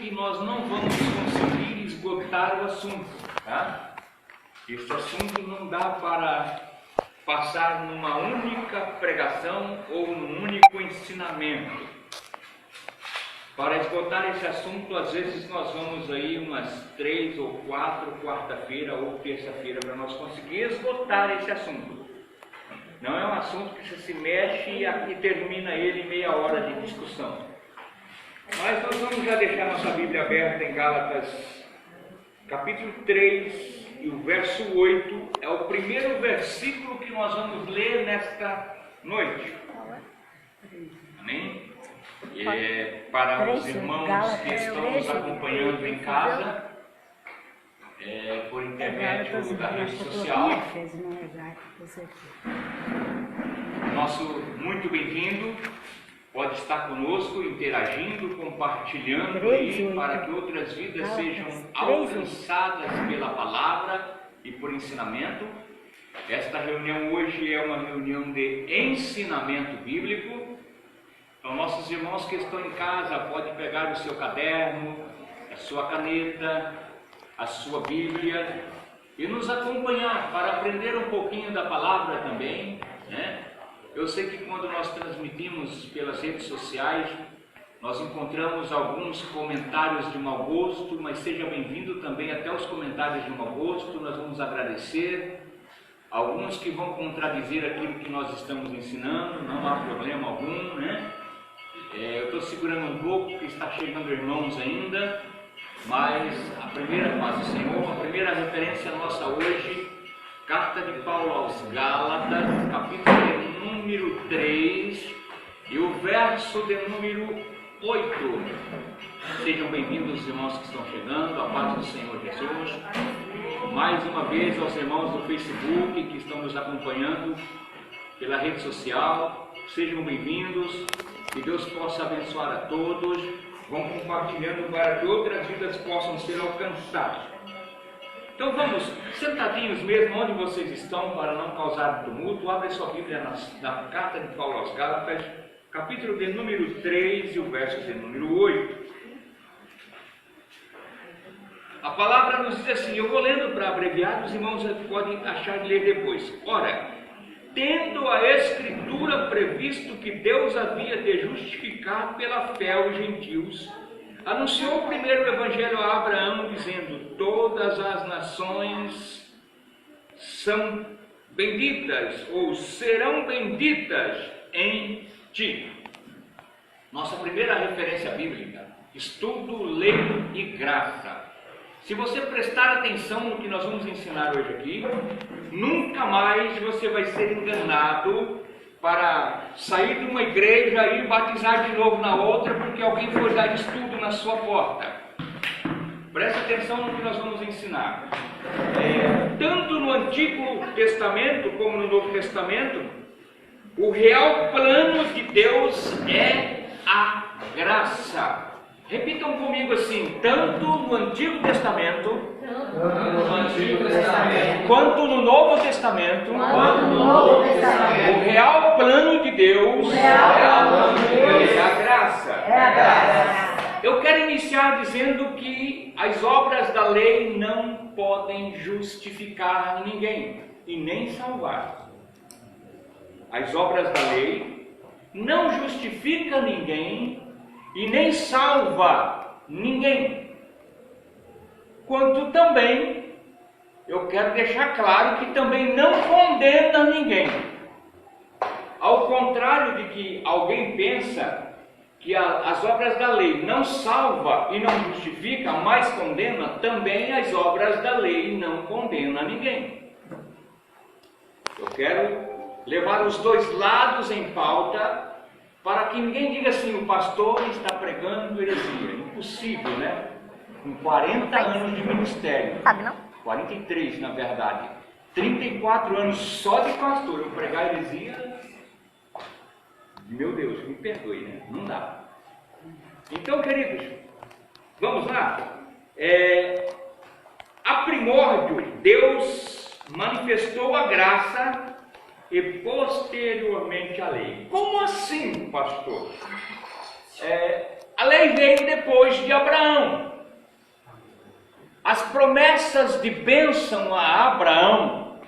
que nós não vamos conseguir esgotar o assunto, tá? Esse assunto não dá para passar numa única pregação ou num único ensinamento. Para esgotar esse assunto, às vezes nós vamos aí umas 3 ou 4, quarta-feira ou terça-feira, para nós conseguir esgotar esse assunto. Não é um assunto que você se mexe e termina ele em meia hora de discussão. Mas nós vamos já deixar nossa Bíblia aberta em Gálatas, capítulo 3, e o verso 8 é o primeiro versículo que nós vamos ler nesta noite. Amém? Para os irmãos que estão nos acompanhando em casa, por intermédio da rede social, nosso muito bem-vindo, pode estar conosco, interagindo, compartilhando aí, para que outras vidas sejam alcançadas pela palavra e por ensinamento. Esta reunião hoje é uma reunião de ensinamento bíblico. Então, nossos irmãos que estão em casa podem pegar o seu caderno, a sua caneta, a sua Bíblia e nos acompanhar para aprender um pouquinho da palavra também, né? Eu sei que quando nós transmitimos pelas redes sociais, nós encontramos alguns comentários de mau gosto, mas seja bem-vindo também até os comentários de mau gosto, nós vamos agradecer. Alguns que vão contradizer aquilo que nós estamos ensinando, não há problema algum, né? Eu estou segurando um pouco, porque está chegando irmãos ainda, mas a primeira paz do Senhor, a primeira referência nossa hoje, Carta de Paulo aos Gálatas, capítulo de número 3 e o verso de número 8. Sejam bem-vindos os irmãos que estão chegando, a paz do Senhor Jesus. Mais uma vez aos irmãos do Facebook que estão nos acompanhando pela rede social, sejam bem-vindos. Que Deus possa abençoar a todos. Vão compartilhando para que outras vidas possam ser alcançadas. Então vamos, sentadinhos mesmo, onde vocês estão, para não causar tumulto. Abre sua Bíblia na Carta de Paulo aos Gálatas, capítulo de número 3 e o verso de número 8. A palavra nos diz assim, eu vou lendo para abreviar, os irmãos podem achar de ler depois. Ora, tendo a Escritura previsto que Deus havia de justificar pela fé os gentios, anunciou primeiro o Evangelho a Abraão, dizendo, todas as nações são benditas, ou serão benditas em ti. Nossa primeira referência bíblica, estudo, lei e graça. Se você prestar atenção no que nós vamos ensinar hoje aqui, nunca mais você vai ser enganado para sair de uma igreja e batizar de novo na outra, porque alguém for dar estudo na sua porta. Preste atenção no que nós vamos ensinar. Tanto no Antigo Testamento como no Novo Testamento, o real plano de Deus é a graça. Repitam comigo assim, tanto no Antigo Testamento, quanto no Novo Testamento, o real plano de Deus é a graça. Eu quero iniciar dizendo que as obras da lei não podem justificar ninguém e nem salvar. As obras da lei não justificam ninguém e nem salva ninguém. Quanto também, eu quero deixar claro que também não condena ninguém. Ao contrário de que alguém pensa que as obras da lei não salva e não justifica, mas condena, também as obras da lei não condenam ninguém. Eu quero levar os dois lados em pauta, para que ninguém diga assim, o pastor está pregando heresia. Impossível, né? Com 40 anos de ministério. Sabe não? 43, na verdade. 34 anos só de pastor. Eu pregar heresia, meu Deus, me perdoe, né? Não dá. Então, queridos, vamos lá. A primórdio, Deus manifestou a graça e posteriormente a lei. Como assim, pastor? A lei veio depois de Abraão. As promessas de bênção a Abraão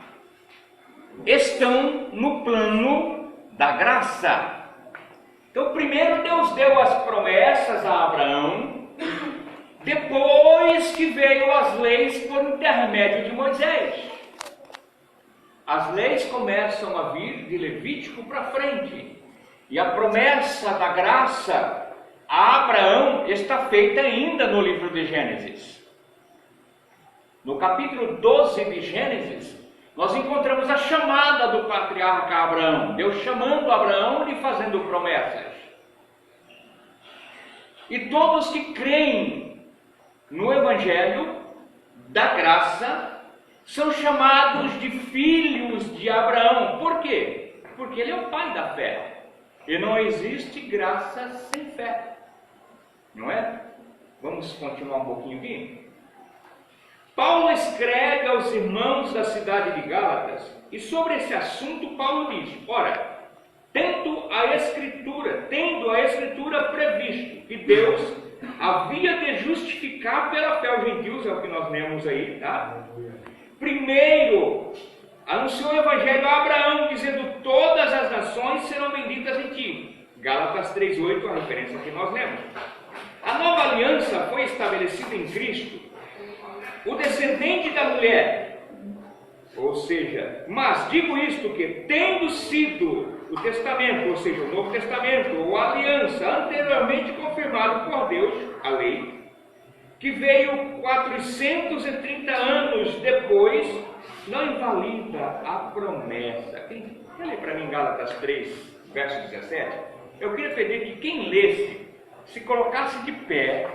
estão no plano da graça. Então, primeiro Deus deu as promessas a Abraão, depois que veio as leis por intermédio de Moisés. As leis começam a vir de Levítico para frente, e a promessa da graça a Abraão está feita ainda no livro de Gênesis. No capítulo 12 de Gênesis, nós encontramos a chamada do patriarca Abraão, Deus chamando Abraão e fazendo promessas. E todos que creem no Evangelho da graça são chamados de filhos de Abraão. Por quê? Porque ele é o pai da fé. E não existe graça sem fé. Não é? Vamos continuar um pouquinho aqui? Paulo escreve aos irmãos da cidade de Gálatas, e sobre esse assunto Paulo diz: ora, tendo a Escritura previsto que Deus havia de justificar pela fé os gentios, é o que nós lemos aí, tá? Primeiro, anunciou o Evangelho a Abraão, dizendo: todas as nações serão benditas em ti. Gálatas 3,8, a referência que nós lemos. A nova aliança foi estabelecida em Cristo, o descendente da mulher. Ou seja, mas digo isto, que tendo sido o testamento, ou seja, o Novo Testamento, ou a aliança anteriormente confirmado por Deus, a lei, que veio 430 anos depois, não invalida a promessa. Quem lê para mim Gálatas 3, verso 17? Eu queria pedir que quem lesse, se colocasse de pé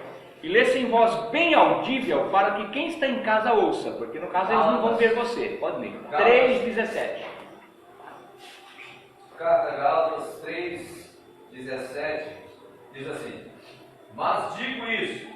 e lesse em voz bem audível, para que quem está em casa ouça, porque no caso eles não vão ver você. Pode ler. 3,17. Carta Gálatas 3,17 diz assim: mas digo isso,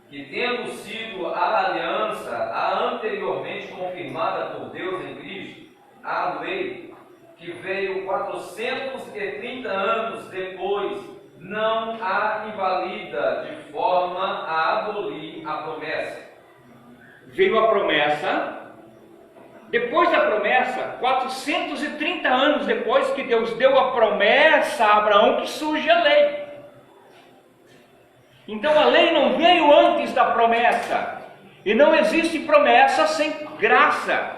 que tendo sido a aliança a anteriormente confirmada por Deus em Cristo, a lei, que veio 430 anos depois, não a invalida de forma a abolir a promessa. Veio a promessa, depois da promessa, 430 anos depois que Deus deu a promessa a Abraão, que surge a lei. Então a lei não veio antes da promessa, e não existe promessa sem graça.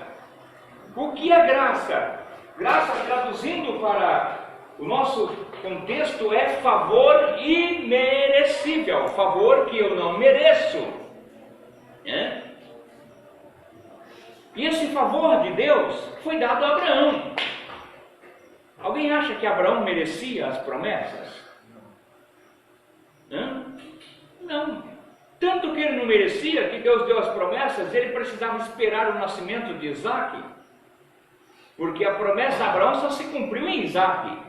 O que é graça? Graça, traduzindo para o nosso contexto, é favor imerecível, favor que eu não mereço. E esse favor de Deus foi dado a Abraão. Alguém acha que Abraão merecia as promessas? Não. Tanto que ele não merecia, que Deus deu as promessas, ele precisava esperar o nascimento de Isaac, porque a promessa de Abraão só se cumpriu em Isaac.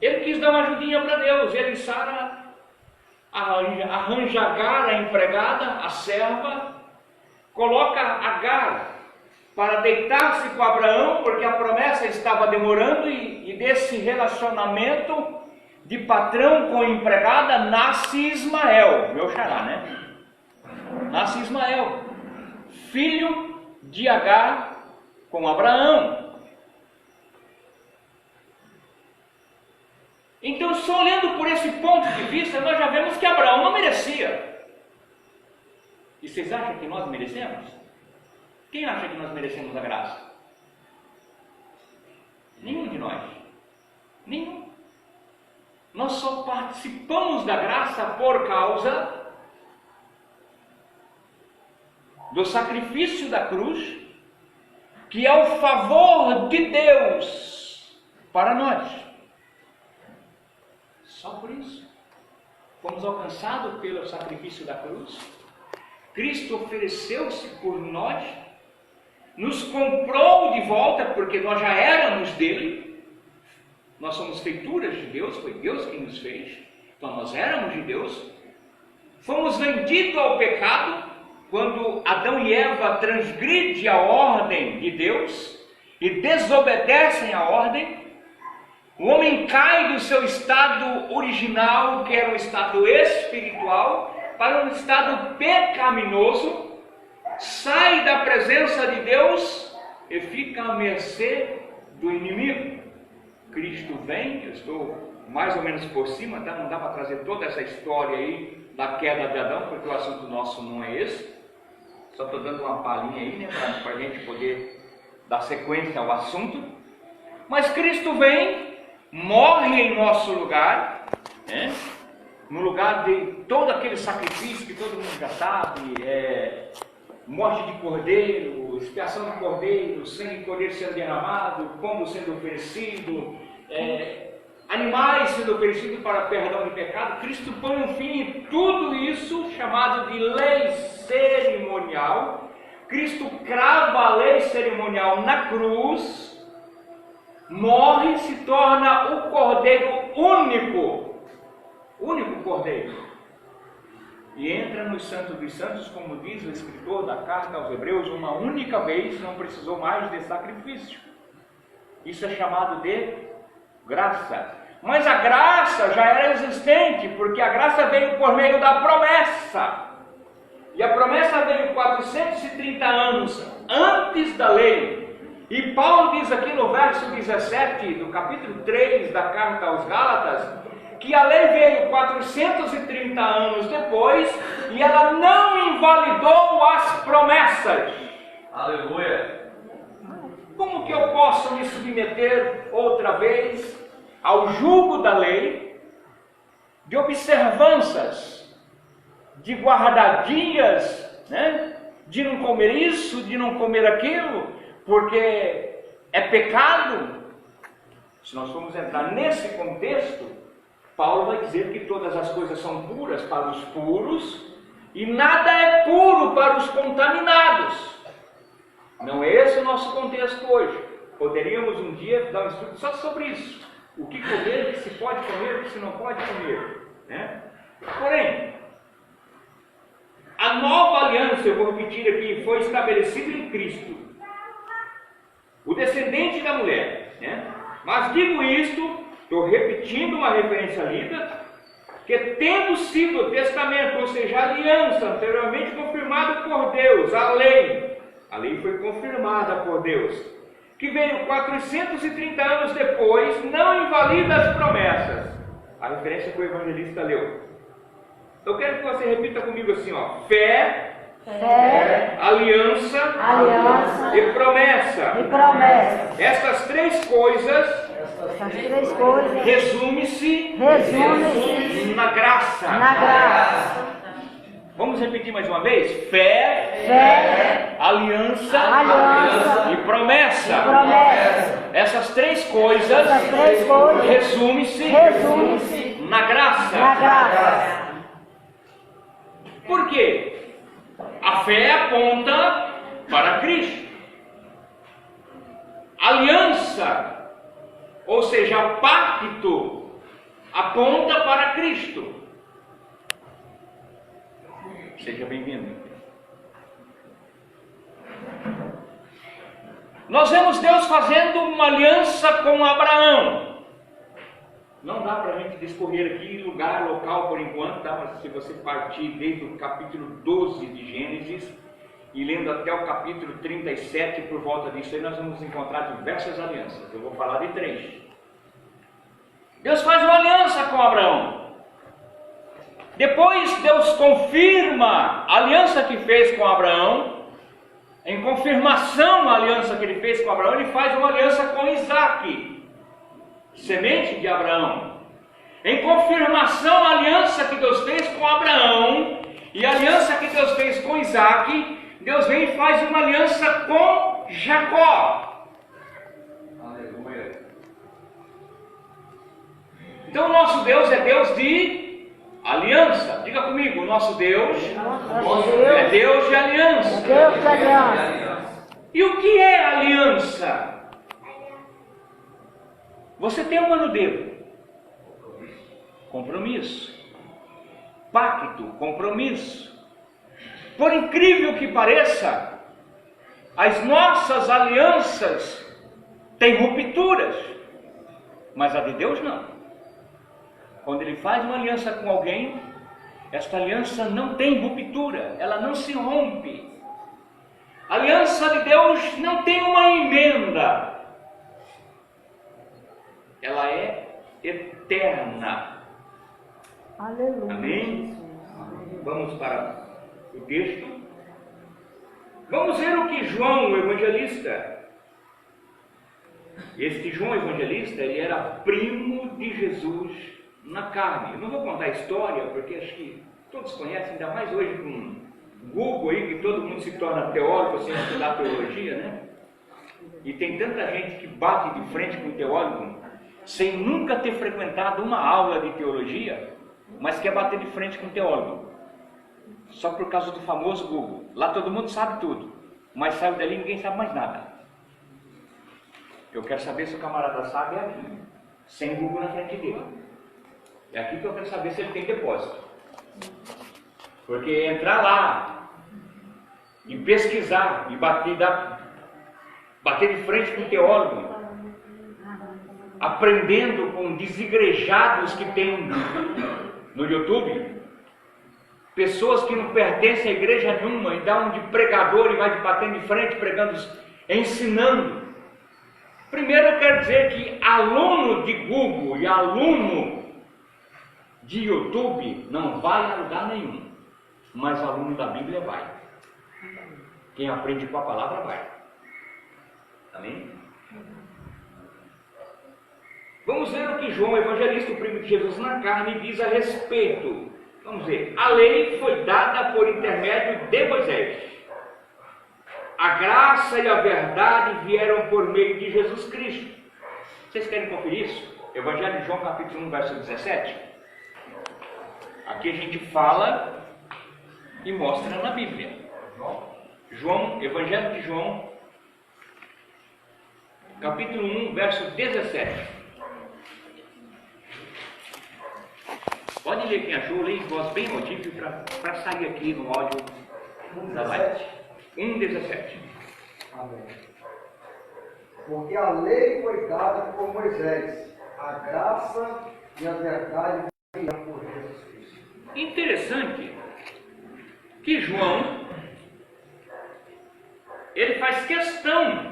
Ele quis dar uma ajudinha para Deus. Ele e Sara arranja Agar, a empregada, a serva, coloca Agar para deitar-se com Abraão, porque a promessa estava demorando, e desse relacionamento de patrão com empregada nasce Ismael, meu xará, né? Nasce Ismael, filho de Agar com Abraão. Então, só olhando por esse ponto de vista, nós já vemos que Abraão não merecia. E vocês acham que nós merecemos? Quem acha que nós merecemos a graça? Nenhum de nós. Nenhum. Nós só participamos da graça por causa do sacrifício da cruz, que é o favor de Deus para nós. Só por isso. Fomos alcançados pelo sacrifício da cruz. Cristo ofereceu-se por nós, nos comprou de volta, porque nós já éramos dele. Nós somos feituras de Deus, foi Deus quem nos fez. Então nós éramos de Deus. Fomos vendidos ao pecado, quando Adão e Eva transgridem a ordem de Deus e desobedecem a ordem. O homem cai do seu estado original, que era um estado espiritual, para um estado pecaminoso, sai da presença de Deus e fica à mercê do inimigo. Cristo vem, eu estou mais ou menos por cima, tá? Não dá para trazer toda essa história aí da queda de Adão, porque o assunto nosso não é esse. Só estou dando uma palhinha aí, né, para a gente poder dar sequência ao assunto. Mas Cristo vem, morre em nosso lugar, né? No lugar de todo aquele sacrifício que todo mundo já sabe, morte de cordeiro, expiação de cordeiro, sangue de cordeiro sendo derramado, pombo sendo oferecido, animais sendo oferecidos para perdão de pecado. Cristo põe um fim em tudo isso, chamado de lei cerimonial. Cristo crava a lei cerimonial na cruz, morre, se torna o cordeiro único cordeiro, e entra no Santo dos Santos, como diz o escritor da carta aos Hebreus, uma única vez, não precisou mais de sacrifício. Isso é chamado de graça. Mas a graça já era existente, porque a graça veio por meio da promessa. E a promessa veio 430 anos antes da lei. E Paulo diz aqui no verso 17 do capítulo 3 da carta aos Gálatas, que a lei veio 430 anos depois e ela não invalidou as promessas. Aleluia! Como que eu posso me submeter outra vez ao jugo da lei, de observâncias, de guardadias, né? De não comer isso, de não comer aquilo, porque é pecado? Se nós formos entrar nesse contexto, Paulo vai dizer que todas as coisas são puras para os puros e nada é puro para os contaminados. Não é esse o nosso contexto hoje. Poderíamos um dia dar um estudo só sobre isso. O que comer, o que se pode comer, o que se não pode comer, né? Porém, a nova aliança, eu vou repetir aqui, foi estabelecida em Cristo, o descendente da mulher, né? Mas digo isto, estou repetindo uma referência lida, que tendo sido o testamento, ou seja, a aliança anteriormente confirmada por Deus, a lei foi confirmada por Deus, que veio 430 anos depois, não invalida as promessas. A referência que o evangelista leu. Eu quero que você repita comigo assim, ó: fé, aliança e promessa. Essas três coisas resume-se na graça. Vamos repetir mais uma vez? Fé, aliança e promessa. Essas três coisas resume-se na graça. Por quê? A fé aponta para Cristo. Aliança, ou seja, pacto, aponta para Cristo. Seja bem-vindo. Nós vemos Deus fazendo uma aliança com Abraão. Não dá para a gente discorrer aqui lugar, local por enquanto, tá? Mas se você partir desde o capítulo 12 de Gênesis e lendo até o capítulo 37, por volta disso aí, nós vamos encontrar diversas alianças. Eu vou falar de 3. Deus faz uma aliança com Abraão. Depois Deus confirma a aliança que fez com Abraão. Em confirmação à aliança que ele fez com Abraão, ele faz uma aliança com Isaque, semente de Abraão. Em confirmação à aliança que Deus fez com Abraão e a aliança que Deus fez com Isaque, Deus vem e faz uma aliança com Jacó. Aleluia. Então o nosso Deus é Deus de aliança. Diga comigo, o nosso Deus é Deus de aliança. E o que é aliança? Você tem uma no dedo. Compromisso. Pacto, compromisso. Por incrível que pareça, as nossas alianças têm rupturas. Mas a de Deus não. Quando Ele faz uma aliança com alguém, esta aliança não tem ruptura, ela não se rompe. A aliança de Deus não tem uma emenda, ela é eterna. Aleluia. Amém? Vamos para o texto. Vamos ver o que João, o evangelista, este João evangelista, ele era primo de Jesus na carne. Eu não vou contar a história, porque acho que todos conhecem, ainda mais hoje com Google aí, que todo mundo se torna teólogo sem estudar teologia, né? E tem tanta gente que bate de frente com o teólogo sem nunca ter frequentado uma aula de teologia, mas quer bater de frente com o teólogo, só por causa do famoso Google. Lá todo mundo sabe tudo, mas saiu dali e ninguém sabe mais nada. Eu quero saber se o camarada sabe, é aqui, sem Google na frente dele. É aqui que eu quero saber se ele tem depósito. Porque entrar lá e pesquisar e bater de frente com o teólogo, aprendendo com desigrejados que tem no YouTube, pessoas que não pertencem a igreja nenhuma, e dá um de pregador e vai batendo de frente, pregando, ensinando. Primeiro eu quero dizer que aluno de Google e aluno de YouTube não vai a lugar nenhum, mas aluno da Bíblia vai. Quem aprende com a palavra vai. Amém? Vamos ver o que João, evangelista, o primo de Jesus na carne, diz a respeito. Vamos ver. A lei foi dada por intermédio de Moisés. A graça e a verdade vieram por meio de Jesus Cristo. Vocês querem conferir isso? Evangelho de João, capítulo 1, verso 17. Aqui a gente fala e mostra na Bíblia. João, Evangelho de João, capítulo 1, verso 17. Pode ler quem achou, leia em voz bem audível para sair aqui no áudio da live. 1,17. Amém. Porque a lei foi dada por Moisés, a graça e a verdade vieram por Jesus Cristo. Interessante que João, ele faz questão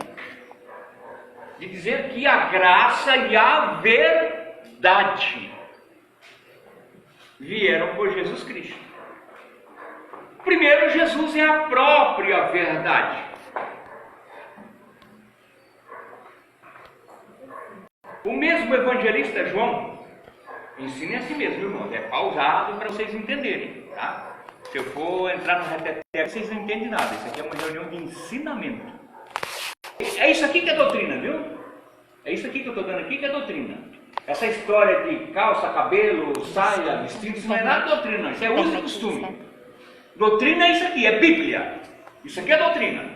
de dizer que a graça e a verdade vieram por Jesus Cristo. Primeiro, Jesus é a própria verdade. O mesmo evangelista João ensina a si mesmo, irmãos. É pausado para vocês entenderem, tá? Se eu for entrar no reteté, vocês não entendem nada. Isso aqui é uma reunião de ensinamento. É isso aqui que é doutrina, viu? É isso aqui que eu estou dando aqui que é doutrina. Essa história de calça, cabelo, saia, vestido, isso não é nada doutrina, não. Isso é uso e costume. Doutrina é isso aqui, é Bíblia. Isso aqui é doutrina.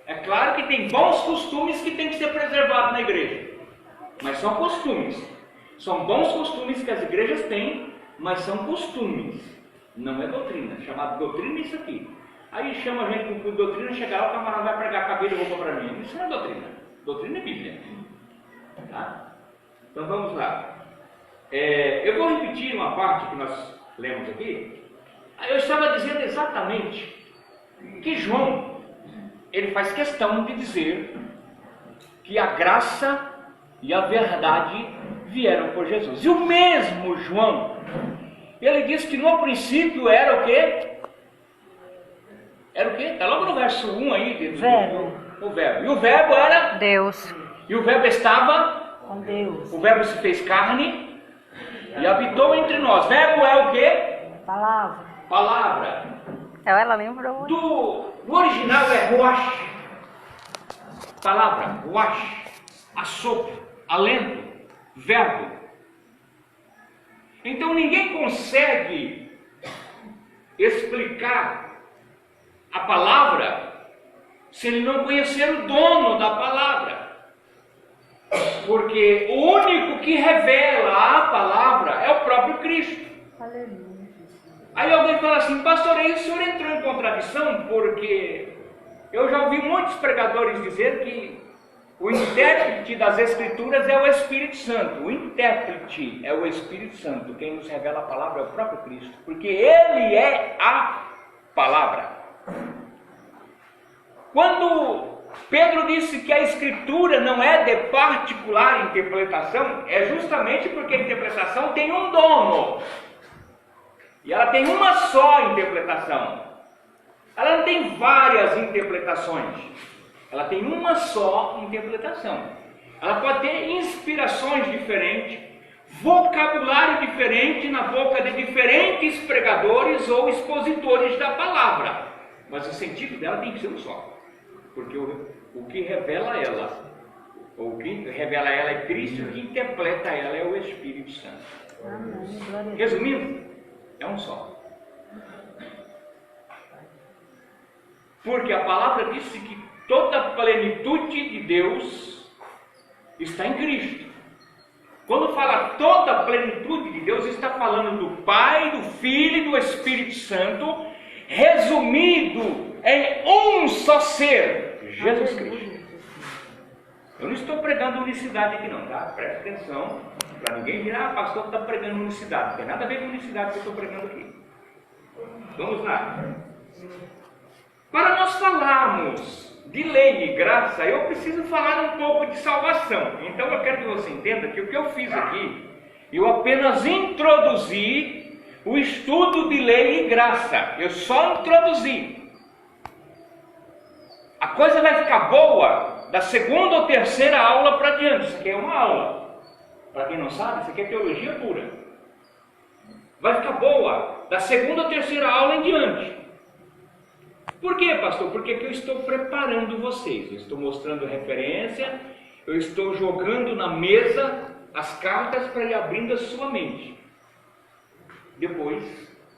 É claro que tem bons costumes que tem que ser preservados na igreja. Mas são costumes. São bons costumes que as igrejas têm, mas são costumes. Não é doutrina. Chamado doutrina é isso aqui. Aí chama a gente com doutrina, chega lá, o camarada vai pregar cabelo e roupa para mim. Isso não é doutrina. Doutrina é Bíblia. Tá? Então vamos lá. Eu vou repetir uma parte que nós lemos aqui. Eu estava dizendo exatamente que João, ele faz questão de dizer que a graça e a verdade vieram por Jesus. E o mesmo João, ele diz que no princípio era o quê? Era o quê? Está logo no verso 1 aí. Verbo. O verbo. E o verbo era? Deus. E o verbo estava? Com Deus. O verbo se fez carne e habitou entre nós. Verbo é o quê? Palavra. Palavra. Ela lembrou. Do original é ruach. Palavra, ruach. Assopro, alento, verbo. Então ninguém consegue explicar a palavra se ele não conhecer o dono da palavra. Porque o único que revela a palavra é o próprio Cristo. Aleluia. Aí alguém fala assim, pastor, aí o senhor entrou em contradição, porque eu já ouvi muitos pregadores dizer que O intérprete das Escrituras é o Espírito Santo. O intérprete é o Espírito Santo. Quem nos revela a palavra é o próprio Cristo, porque Ele é a palavra. Quando Pedro disse que a Escritura não é de particular interpretação, é justamente porque a interpretação tem um dono. E ela tem uma só interpretação. Ela não tem várias interpretações. Ela tem uma só interpretação. Ela pode ter inspirações diferentes, vocabulário diferente na boca de diferentes pregadores ou expositores da palavra. Mas o sentido dela tem que ser um só. Porque o que revela ela, ou o que revela ela é Cristo, o que interpreta ela é o Espírito Santo. Resumindo, é um só. Porque a palavra disse que toda a plenitude de Deus está em Cristo. Quando fala toda a plenitude de Deus, está falando do Pai, do Filho e do Espírito Santo, resumido em um só ser, Jesus Cristo. Eu não estou pregando unicidade aqui não, tá? Presta atenção, para ninguém dizer, pastor está pregando unicidade. Não tem nada a ver com unicidade que eu estou pregando aqui. Vamos lá. Para nós falarmos de lei e graça, eu preciso falar um pouco de salvação. Então eu quero que você entenda que o que eu fiz aqui, eu apenas introduzi o estudo de lei e graça. Eu só introduzi. A coisa vai ficar boa da segunda ou terceira aula para diante. Isso aqui é uma aula. Para quem não sabe, isso aqui é teologia pura. Vai ficar boa da segunda ou terceira aula em diante. Por quê, pastor? Porque aqui eu estou preparando vocês. Eu estou mostrando referência. Eu estou jogando na mesa as cartas para ir abrindo a sua mente. Depois,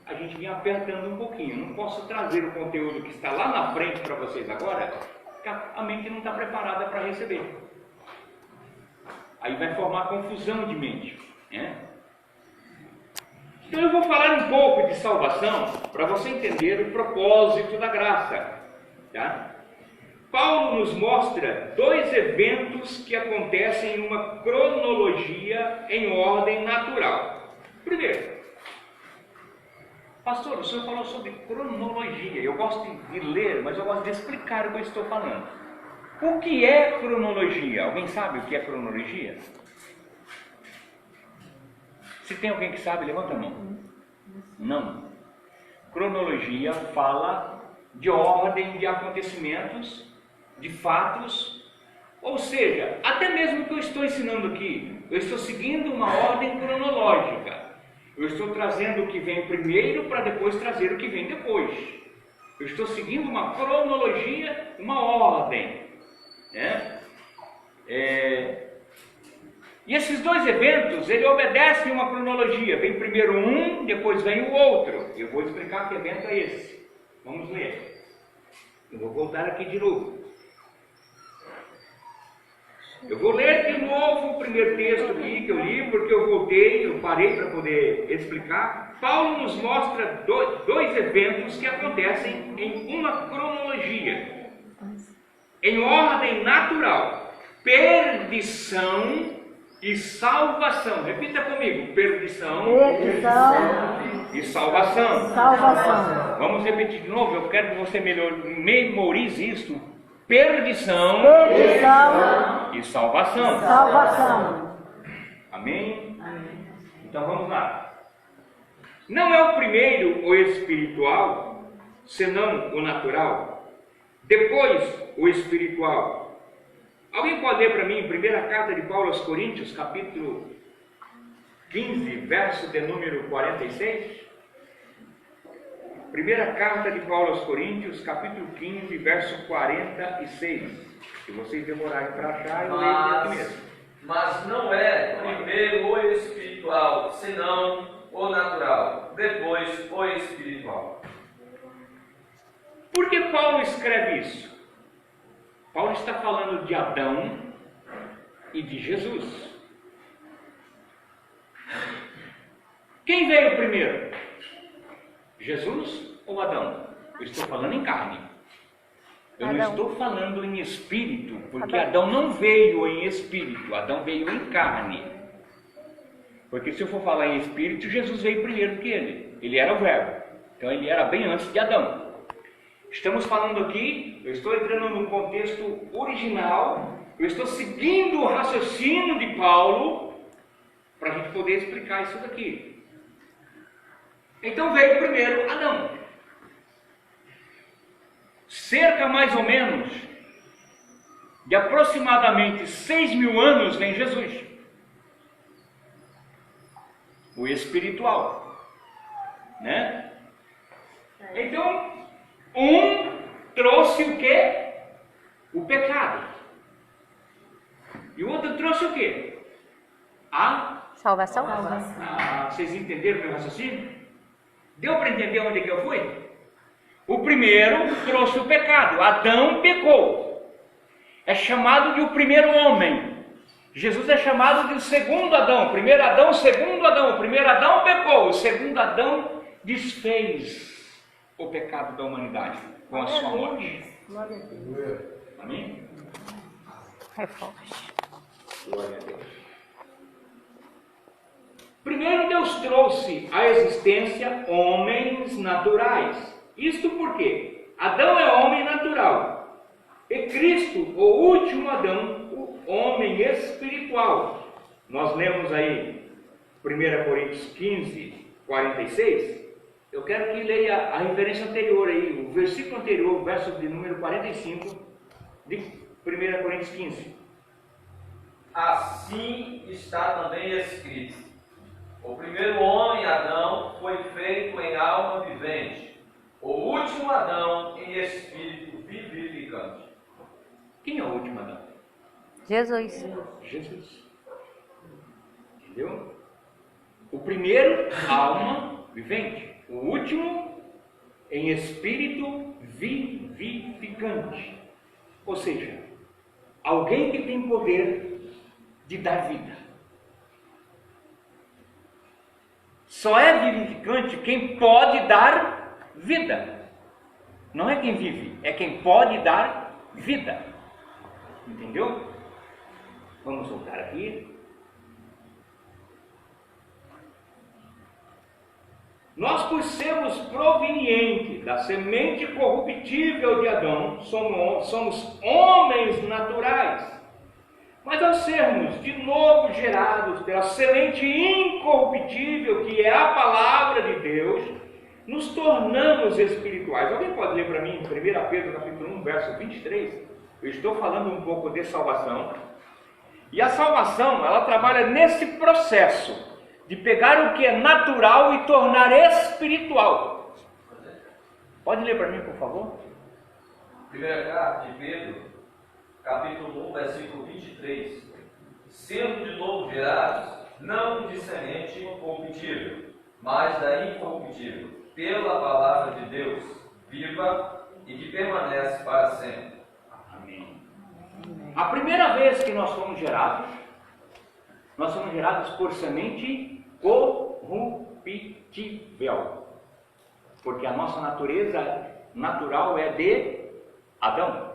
a gente vem apertando um pouquinho. Não posso trazer o conteúdo que está lá na frente para vocês agora, porque a mente não está preparada para receber. Aí vai formar confusão de mente, né? Então eu vou falar um pouco de salvação para você entender o propósito da graça, tá? Paulo nos mostra dois eventos que acontecem em uma cronologia em ordem natural. Primeiro, pastor, o senhor falou sobre cronologia. Eu gosto de ler, mas eu gosto de explicar o que eu estou falando. O que é cronologia? Alguém sabe o que é cronologia? Se tem alguém que sabe, levanta a mão. Não. Cronologia fala de ordem de acontecimentos, de fatos, ou seja, até mesmo o que eu estou ensinando aqui, eu estou seguindo uma ordem cronológica. Eu estou trazendo o que vem primeiro para depois trazer o que vem depois. Eu estou seguindo uma cronologia, uma ordem, né? E esses dois eventos, ele obedecem uma cronologia. Vem primeiro um, depois vem o outro. Eu vou explicar que evento é esse. Vamos ler. Eu vou voltar aqui de novo. Eu vou ler de novo o primeiro texto aqui que eu li, porque eu parei para poder explicar. Paulo nos mostra dois eventos que acontecem em uma cronologia, em ordem natural: perdição e salvação. Repita comigo: perdição e salvação. Vamos repetir de novo. Eu quero que você memorize isso. Perdição e salvação. Amém? Então vamos lá. Não é o primeiro o espiritual, senão o natural. Depois o espiritual. Alguém pode ler para mim, primeira carta de Paulo aos Coríntios, capítulo 15, verso de número 46? Primeira carta de Paulo aos Coríntios, capítulo 15, verso 46. Se vocês demorarem para achar, eu leio aqui mesmo. Mas não é primeiro o espiritual, senão o natural, depois o espiritual. Por que Paulo escreve isso? Paulo está falando de Adão e de Jesus. Quem veio primeiro? Jesus ou Adão? Eu estou falando em carne. Eu não Adão. estou falando em espírito, porque Adão não veio em espírito, Adão veio em carne. Porque se eu for falar em espírito, Jesus veio primeiro que ele. Ele era o verbo. Então ele era bem antes de Adão. Estamos falando aqui, eu estou entrando no contexto original, eu estou seguindo o raciocínio de Paulo para a gente poder explicar isso daqui. Então veio primeiro Adão. Cerca mais ou menos de aproximadamente 6.000 anos vem Jesus, o espiritual, né? Então, um trouxe o quê? O pecado. E o outro trouxe o quê? A Salvação? vocês entenderam o meu raciocínio? Deu para entender onde é que eu fui? O primeiro trouxe o pecado. Adão pecou. É chamado de o primeiro homem. Jesus é chamado de o segundo Adão. Primeiro Adão, segundo Adão. O primeiro Adão pecou. O segundo Adão desfez o pecado da humanidade com a sua morte. Glória a Deus. Amém? Reforço. Glória a Deus. Primeiro Deus trouxe à existência homens naturais. Isto porque Adão é homem natural. E Cristo, o último Adão, o homem espiritual. Nós lemos aí 1 Coríntios 15, 46. Eu quero que leia a referência anterior aí, o versículo anterior, o verso de número 45 de 1 Coríntios 15. Assim está também escrito: o primeiro homem, Adão, foi feito em alma vivente, o último Adão em espírito vivificante. Quem é o último Adão? Jesus. Jesus. Entendeu? O primeiro, alma vivente. O último, em espírito vivificante. Ou seja, alguém que tem poder de dar vida. Só é vivificante quem pode dar vida. Não é quem vive, é quem pode dar vida. Entendeu? Vamos voltar aqui. Nós, por sermos provenientes da semente corruptível de Adão, somos homens naturais. Mas ao sermos de novo gerados pela semente incorruptível, que é a palavra de Deus, nos tornamos espirituais. Alguém pode ler para mim 1 Pedro capítulo 1, verso 23? Eu estou falando um pouco de salvação. E a salvação, ela trabalha nesse processo de pegar o que é natural e tornar espiritual. Pode ler para mim, por favor? Primeira carta de Pedro, capítulo 1, versículo 23. Sendo de novo gerados, não de semente corruptível, mas da incorruptível, pela palavra de Deus, viva e que permanece para sempre. Amém. A primeira vez que nós somos gerados por semente corruptível, porque a nossa natureza natural é de Adão.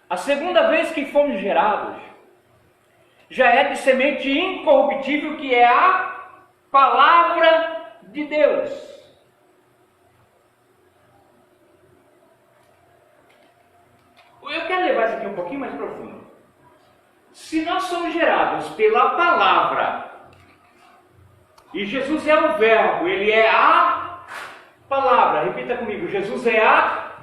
A segunda vez que fomos gerados já é de semente incorruptível, que é a palavra de Deus. Eu quero levar isso aqui um pouquinho mais profundo. Se nós somos gerados pela palavra, e Jesus é o verbo, ele é a palavra. Repita comigo: Jesus é a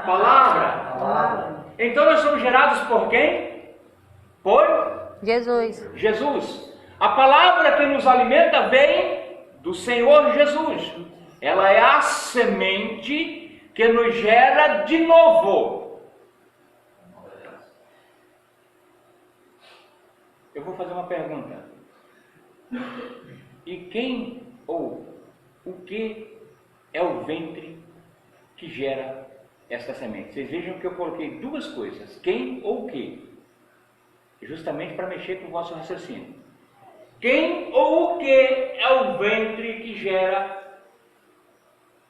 palavra. Então nós somos gerados por quem? Por Jesus. A palavra que nos alimenta vem do Senhor Jesus. Ela é a semente que nos gera de novo. Eu vou fazer uma pergunta. E quem ou o que é o ventre que gera essa semente? Vocês vejam que eu coloquei duas coisas: quem ou o que, justamente para mexer com o vosso raciocínio. Quem ou o que é o ventre que gera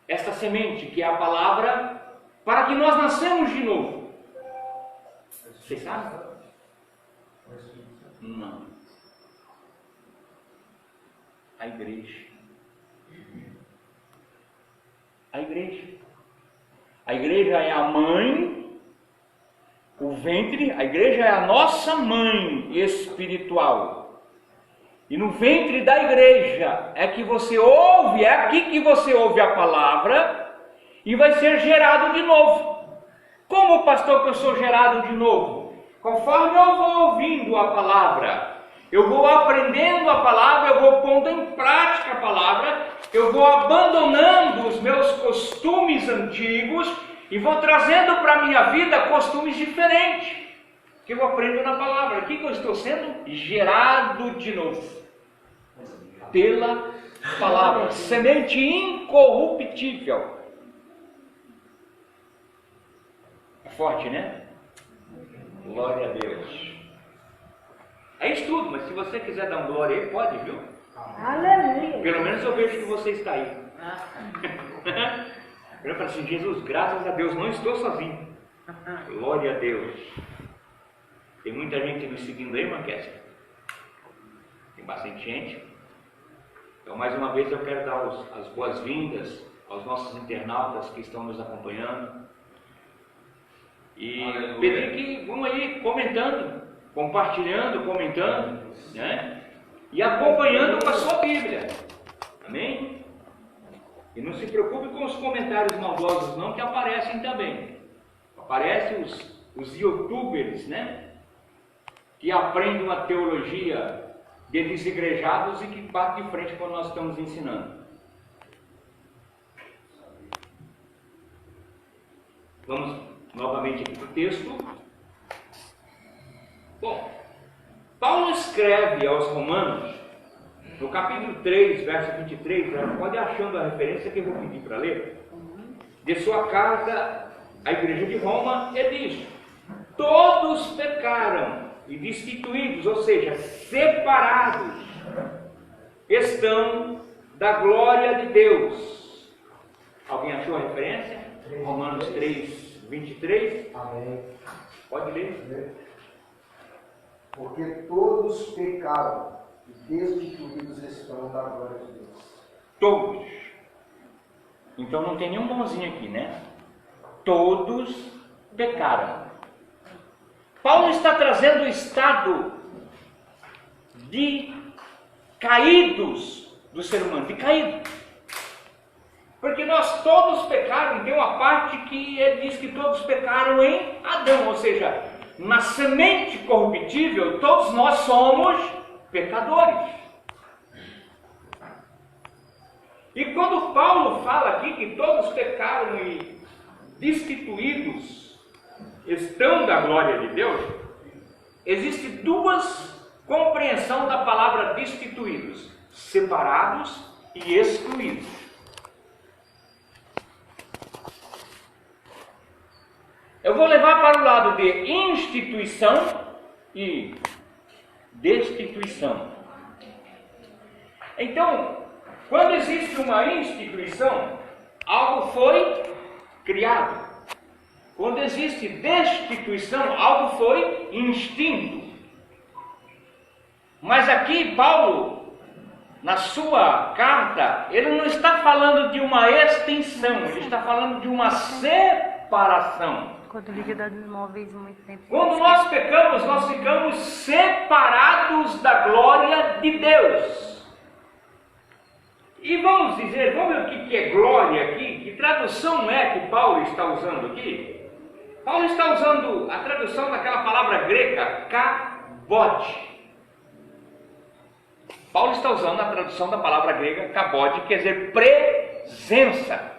esta semente que é a palavra, para que nós nascemos de novo? Vocês sabem? Não. A igreja. A igreja. A igreja é a mãe, o ventre, a igreja é a nossa mãe espiritual. E no ventre da igreja é que você ouve, é aqui que você ouve a palavra e vai ser gerado de novo. Como, pastor, que eu sou gerado de novo? Conforme eu vou ouvindo a palavra, eu vou aprendendo a palavra, eu vou pondo em prática a palavra, eu vou abandonando os meus costumes antigos e vou trazendo para a minha vida costumes diferentes, que eu aprendo na palavra. Aqui que eu estou sendo gerado de novo, pela palavra, semente incorruptível. É forte, né? Glória a Deus. É isso tudo, mas se você quiser dar um glória aí, pode, viu? Aleluia. Pelo menos eu vejo que você está aí. Eu falo assim, Jesus, graças a Deus, não estou sozinho. Glória a Deus. Tem muita gente me seguindo aí, irmã Kécia? Tem bastante gente. Então, mais uma vez, eu quero dar as boas-vindas aos nossos internautas que estão nos acompanhando. E pedir que vão aí comentando, compartilhando, comentando, né? E acompanhando com a sua Bíblia. Amém? E não se preocupe com os comentários maldosos não, que aparecem também. Aparecem os youtubers, né? Que aprendem uma teologia de desigrejados e que batem de frente quando nós estamos ensinando. Vamos novamente aqui para o texto. Bom, Paulo escreve aos Romanos, no capítulo 3, verso 23, pode ir achando a referência que eu vou pedir para ler, de sua carta à igreja de Roma, ele diz: todos pecaram e destituídos, ou seja, separados, estão da glória de Deus. Alguém achou a referência? Romanos 3, 23. Amém. Pode ler. Porque todos pecaram e destituídos estão da glória de Deus. Todos. Então não tem nenhum bonzinho aqui, né? Todos pecaram. Paulo está trazendo o estado de caídos do ser humano, de caído. Porque nós todos pecaram, tem uma parte que ele diz que todos pecaram em Adão, ou seja, na semente corruptível, todos nós somos pecadores. E quando Paulo fala aqui que todos pecaram e destituídos estão da glória de Deus, existe duas compreensões da palavra destituídos: separados e excluídos. Eu vou levar para o lado de instituição e destituição. Então, quando existe uma instituição, algo foi criado. Quando existe destituição, algo foi extinto. Mas aqui Paulo, na sua carta, ele não está falando de uma extinção, ele está falando de uma separação. Quando liga dos móveis muito tempo. Quando nós pecamos, nós ficamos separados da glória de Deus. E vamos dizer, vamos ver o que é glória aqui, que tradução é que Paulo está usando aqui? Paulo está usando a tradução daquela palavra grega, kabod. Paulo está usando a tradução da palavra grega kabod, quer dizer presença.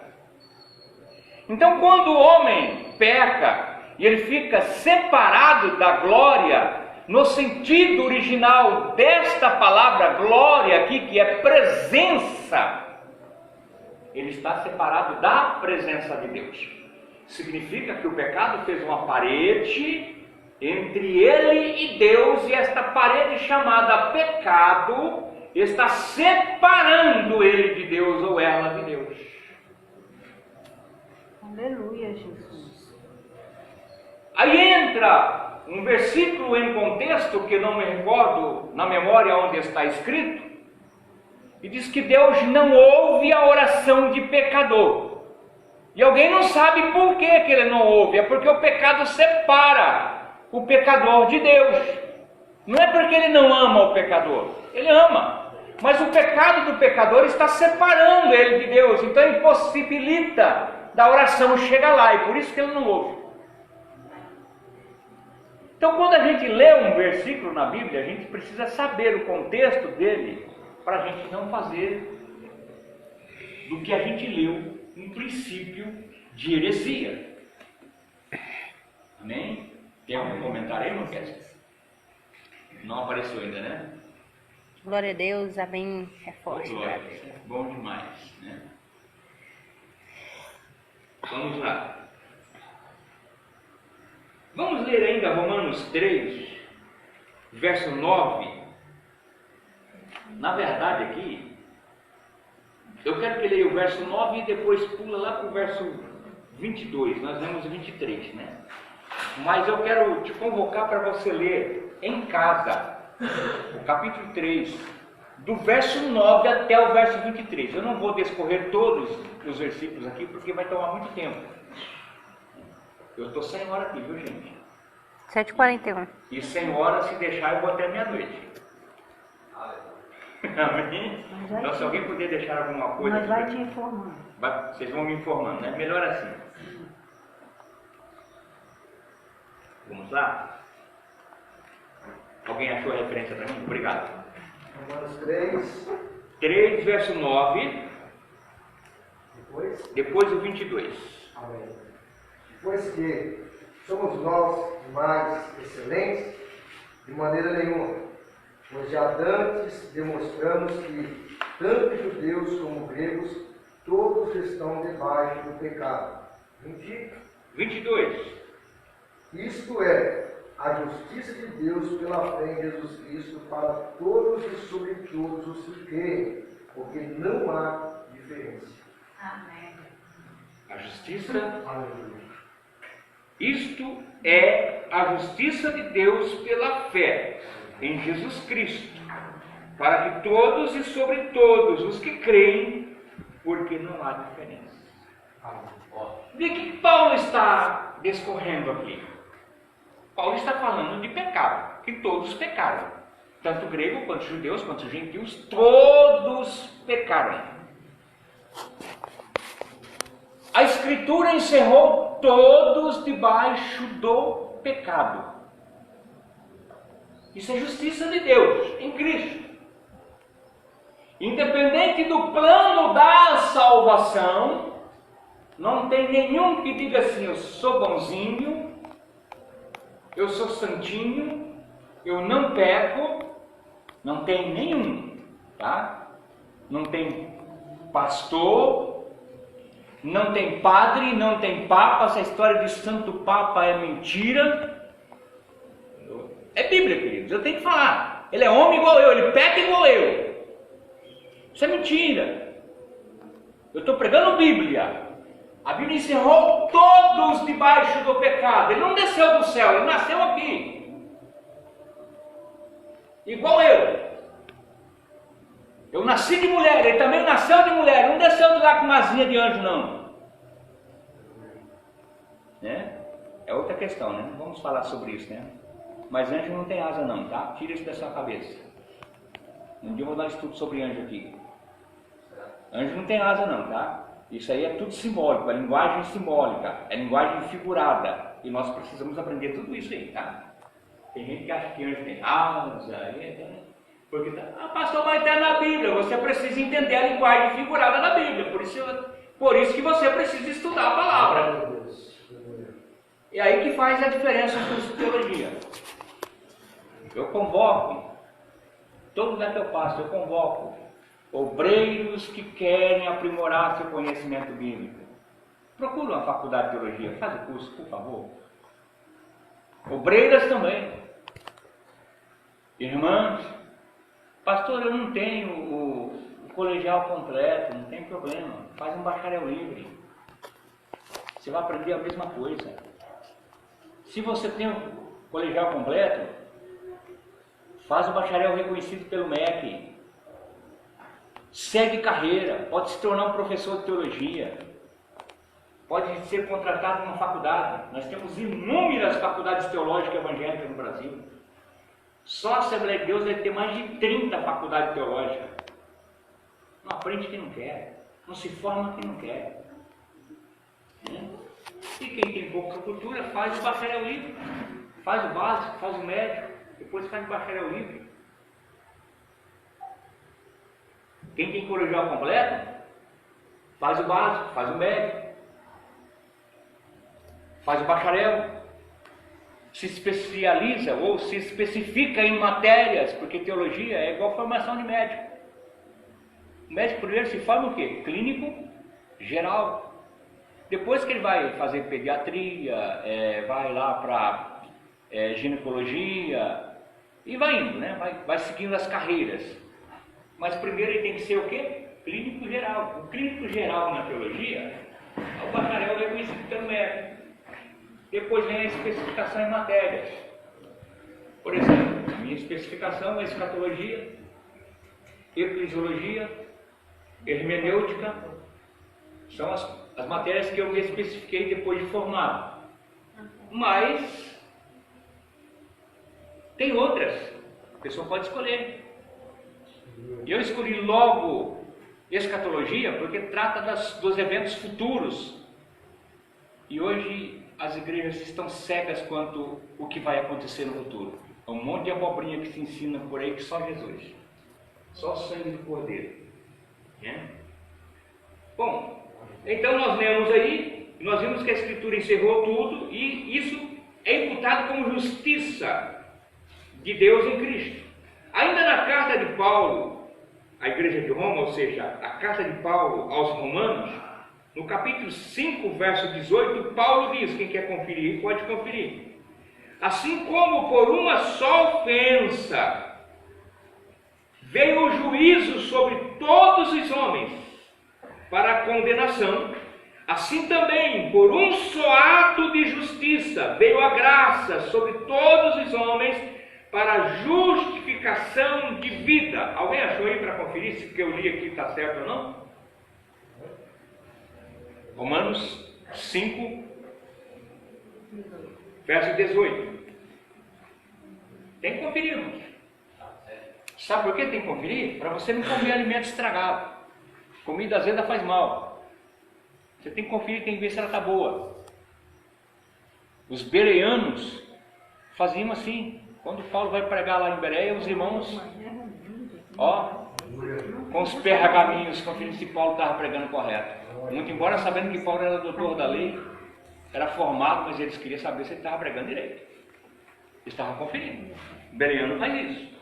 Então, quando o homem peca e ele fica separado da glória, no sentido original desta palavra glória aqui, que é presença, ele está separado da presença de Deus. Significa que o pecado fez uma parede entre ele e Deus, e esta parede chamada pecado está separando ele de Deus ou ela de Deus. Aleluia, Jesus. Aí entra um versículo em contexto que não me recordo na memória onde está escrito, e diz que Deus não ouve a oração de pecador. E alguém não sabe por que ele não ouve, é porque o pecado separa o pecador de Deus. Não é porque ele não ama o pecador, ele ama, mas o pecado do pecador está separando ele de Deus, então impossibilita da oração chegar lá, e por isso que ele não ouve. Então, quando a gente lê um versículo na Bíblia, a gente precisa saber o contexto dele, para a gente não fazer do que a gente leu um princípio de heresia. Amém? Tem algum comentário aí, Marquês? Não apareceu ainda, né? Glória a Deus, amém. É forte. Glória, bom demais, né? Vamos lá. Vamos ler ainda Romanos 3, verso 9. Na verdade aqui, eu quero que leia o verso 9 e depois pula lá para o verso 22. Nós lemos 23, né? Mas eu quero te convocar para você ler em casa o capítulo 3, do verso 9 até o verso 23. Eu não vou discorrer todos os versículos aqui, porque vai tomar muito tempo. Eu estou sem hora aqui, viu, gente? 7h41. E sem hora, se deixar, eu vou até meia-noite. Amém? Então, se alguém puder deixar alguma coisa... Nós vai te informando. Vocês vão me informando, né? Melhor assim. Vamos lá? Alguém achou a referência para mim? Obrigado. Romanos 3. 3, verso 9. Depois o 22. Amém. Pois que somos nós mais excelentes? De maneira nenhuma. Pois já dantes demonstramos que tanto judeus como gregos, todos estão debaixo do pecado. 22. Isto é, a justiça de Deus pela fé em Jesus Cristo para todos e sobre todos os que creem, porque não há diferença. Amém. A justiça... Isto é a justiça de Deus pela fé em Jesus Cristo, para que todos e sobre todos os que creem, porque não há diferença. De que Paulo está discorrendo aqui? Paulo está falando de pecado, que todos pecaram. Tanto grego, quanto judeus, quanto gentios, todos pecaram. A Escritura encerrou todos debaixo do pecado. Isso é justiça de Deus em Cristo. Independente do plano da salvação, não tem nenhum que diga assim: eu sou bonzinho, eu sou santinho, eu não peco. Não tem nenhum, tá? Não tem pastor, não tem padre, não tem papa. Essa história de santo papa é mentira. É Bíblia, queridos, eu tenho que falar. Ele é homem igual eu, ele peca igual eu. Isso é mentira. Eu estou pregando Bíblia. A Bíblia encerrou todos debaixo do pecado. Ele não desceu do céu, ele nasceu aqui. Igual eu. Eu nasci de mulher, ele também nasceu de mulher. Ele não desceu de lá com uma asinha de anjo, não. Né? É outra questão, né? Vamos falar sobre isso, né? Mas anjo não tem asa, não, tá? Tira isso da sua cabeça. Um dia eu vou dar um estudo sobre anjo aqui. Anjo não tem asa, não, tá? Isso aí é tudo simbólico, é linguagem simbólica, é linguagem figurada. E nós precisamos aprender tudo isso aí, tá? Tem gente que acha que anjo tem asa, porque pastor, mas está na Bíblia. Você precisa entender a linguagem figurada da Bíblia. Por isso que você precisa estudar a palavra. E aí que faz a diferença com a teologia. Eu convoco, todo lugar que eu passo, eu convoco obreiros que querem aprimorar seu conhecimento bíblico. Procura uma faculdade de teologia, faz o curso, por favor. Obreiras também. Irmãs, pastor, eu não tenho o colegial completo, não tem problema, faz um bacharel livre. Você vai aprender a mesma coisa. Se você tem um colegial completo, faz o bacharel reconhecido pelo MEC. Segue carreira, pode se tornar um professor de teologia, pode ser contratado numa faculdade. Nós temos inúmeras faculdades teológicas evangélicas no Brasil. Só a Assembleia de Deus deve ter mais de 30 faculdades teológicas. Não aprende quem não quer, não se forma quem não quer. E quem tem pouca cultura faz o bacharel livre, faz o básico, faz o médio, depois faz o bacharel livre. Quem tem colegial completo faz o básico, faz o médio, faz o bacharel, se especializa ou se especifica em matérias, porque teologia é igual formação de médico. O médico primeiro se forma o quê? Clínico geral. Depois que ele vai fazer pediatria, vai lá para ginecologia, e vai indo, né? Vai seguindo as carreiras. Mas primeiro ele tem que ser o quê? Clínico geral. O clínico geral na teologia é o bacharel reconhecido pelo médico. Depois vem a especificação em matérias. Por exemplo, a minha especificação é escatologia, eclesiologia, hermenêutica. São as matérias que eu me especifiquei depois de formado. Mas tem outras. A pessoa pode escolher. Eu escolhi logo escatologia porque trata dos eventos futuros. E hoje as igrejas estão cegas quanto o que vai acontecer no futuro. É um monte de abobrinha que se ensina por aí que só Jesus. Só o sangue do Cordeiro. Bom, então nós lemos aí, nós vimos que a Escritura encerrou tudo e isso é imputado como justiça de Deus em Cristo. Ainda na carta de Paulo à igreja de Roma, ou seja, a carta de Paulo aos Romanos, no capítulo 5, verso 18, Paulo diz, quem quer conferir, pode conferir. Assim como por uma só ofensa veio o juízo sobre todos os homens para a condenação, assim também por um só ato de justiça veio a graça sobre todos os homens para a justificação de vida. Alguém achou aí para conferir se o que eu li aqui está certo ou não? Romanos 5, verso 18. Tem que conferir, irmãos. Sabe por que tem que conferir? Para você não comer alimento estragado. Comida azeda faz mal. Você tem que conferir, tem que ver se ela está boa. Os bereanos faziam assim. Quando Paulo vai pregar lá em Bereia, os irmãos, com os pergaminhos, conferindo se Paulo estava pregando correto. Muito embora sabendo que Paulo era doutor da lei, era formado, mas eles queriam saber se ele estava pregando direito. Eles estavam conferindo. O bereano faz isso.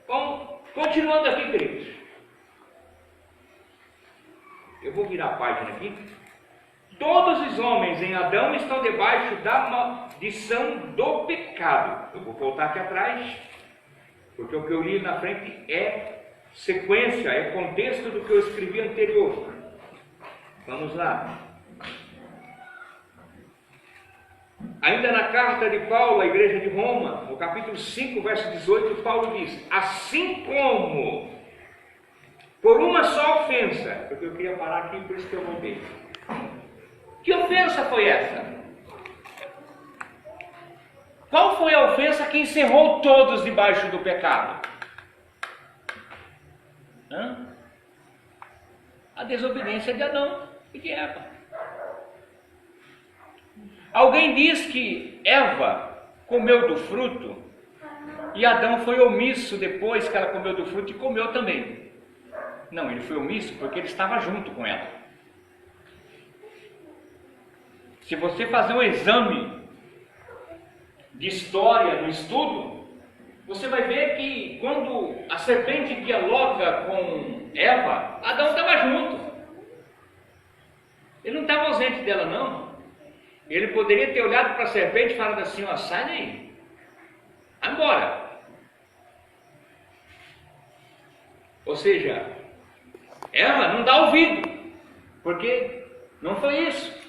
Bom, continuando aqui, queridos. Eu vou virar a página aqui. Todos os homens em Adão estão debaixo da maldição do pecado. Eu vou voltar aqui atrás, porque o que eu li na frente é sequência, é contexto do que eu escrevi anterior. Vamos lá. Ainda na carta de Paulo à igreja de Roma, no capítulo 5, verso 18, Paulo diz: assim como por uma só ofensa, porque eu queria parar aqui, por isso que eu voltei. Que ofensa foi essa? Qual foi a ofensa que encerrou todos debaixo do pecado? A desobediência de Adão e de Eva. Alguém diz que Eva comeu do fruto e Adão foi omisso depois que ela comeu do fruto e comeu também. Não, ele foi omisso porque ele estava junto com ela. Se você fazer um exame de história no estudo, você vai ver que quando a serpente dialoga com Eva, Adão estava junto. Ele não estava ausente dela, não. Ele poderia ter olhado para a serpente e falado assim: ó, sai daí, vai embora. Ou seja, Eva não dá ouvido. Porque não foi isso